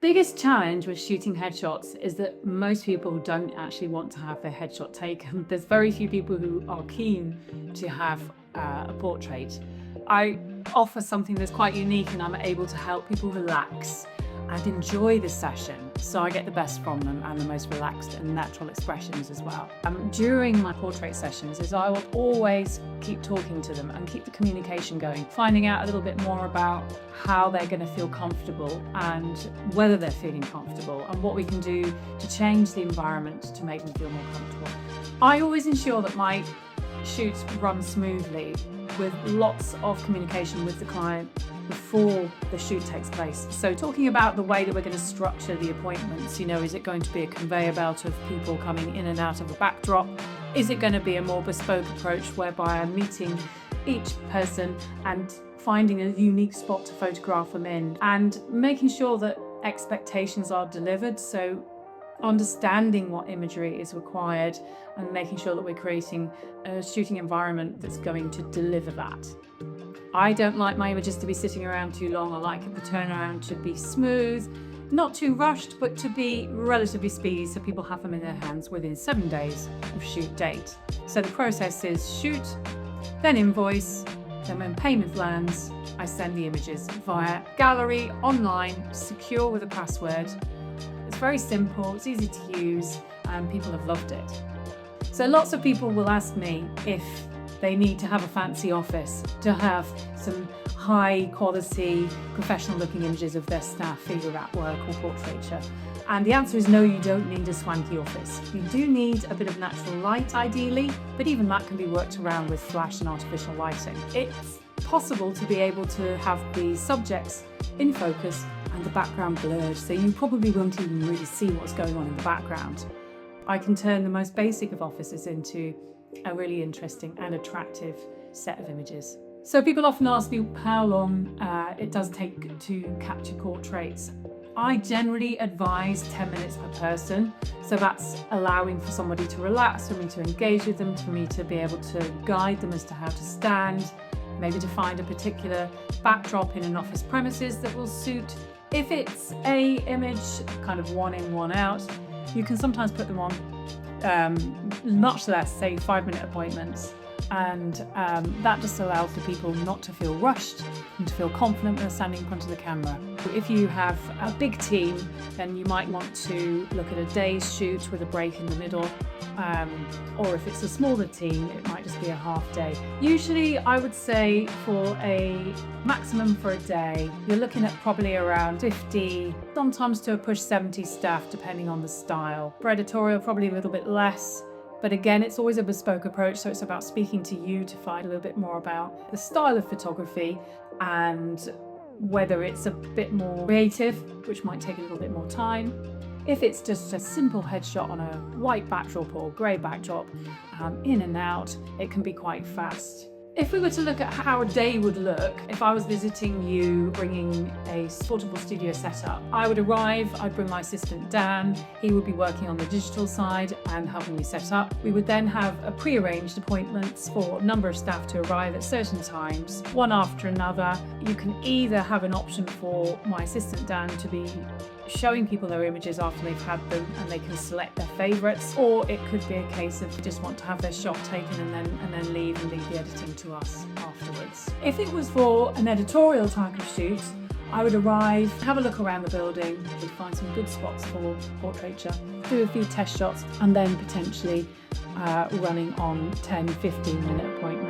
Biggest challenge with shooting headshots is that most people don't actually want to have their headshot taken. There's very few people who are keen to have a portrait. I offer something that's quite unique, and I'm able to help people relax and enjoy the session, so I get the best from them and the most relaxed and natural expressions as well. During my portrait sessions is I will always keep talking to them and keep the communication going, finding out a little bit more about how they're going to feel comfortable and whether they're feeling comfortable and what we can do to change the environment to make them feel more comfortable. I always ensure that my shoots run smoothly with lots of communication with the client before the shoot takes place. So talking about the way that we're going to structure the appointments, is it going to be a conveyor belt of people coming in and out of a backdrop? Is it going to be a more bespoke approach whereby I'm meeting each person and finding a unique spot to photograph them in and making sure that expectations are delivered? So understanding what imagery is required and making sure that we're creating a shooting environment that's going to deliver that. I don't like my images to be sitting around too long. I like the turnaround to be smooth, not too rushed, but to be relatively speedy so people have them in their hands within 7 days of shoot date. So the process is shoot, then invoice, then when payment lands, I send the images via gallery, online, secure with a password. It's very simple, it's easy to use, and people have loved it. So lots of people will ask me if they need to have a fancy office to have some high quality, professional looking images of their staff, either at work or portraiture. And the answer is no, you don't need a swanky office. You do need a bit of natural light ideally, but even that can be worked around with flash and artificial lighting. It's possible to be able to have the subjects in focus and the background blurred, so you probably won't even really see what's going on in the background. I can turn the most basic of offices into a really interesting and attractive set of images. So people often ask me how long it does take to capture portraits. I generally advise 10 minutes per person, so that's allowing for somebody to relax, for me to engage with them, for me to be able to guide them as to how to stand, maybe to find a particular backdrop in an office premises that will suit. If it's a image kind of one in, one out, you can sometimes put them on much less, say 5-minute appointments, and that just allows the people not to feel rushed and to feel confident when they're standing in front of the camera. If you have a big team, then you might want to look at a day's shoot with a break in the middle, or if it's a smaller team, it might just be a half day. Usually I would say for a maximum for a day, you're looking at probably around 50, sometimes to a push 70 staff depending on the style. For editorial, probably a little bit less. But again, it's always a bespoke approach, so it's about speaking to you to find a little bit more about the style of photography and whether it's a bit more creative, which might take a little bit more time. If it's just a simple headshot on a white backdrop or grey backdrop, in and out, it can be quite fast. If we were to look at how a day would look, if I was visiting you bringing a portable studio setup, I would arrive, I'd bring my assistant Dan, he would be working on the digital side and helping me set up. We would then have a pre-arranged appointments for a number of staff to arrive at certain times, one after another. You can either have an option for my assistant Dan to be showing people their images after they've had them and they can select their favourites, or it could be a case of they just want to have their shot taken and then leave the editing to us afterwards. If it was for an editorial type of shoot, I would arrive, have a look around the building, find some good spots for portraiture, do a few test shots, and then potentially running on 10-15 minute appointments.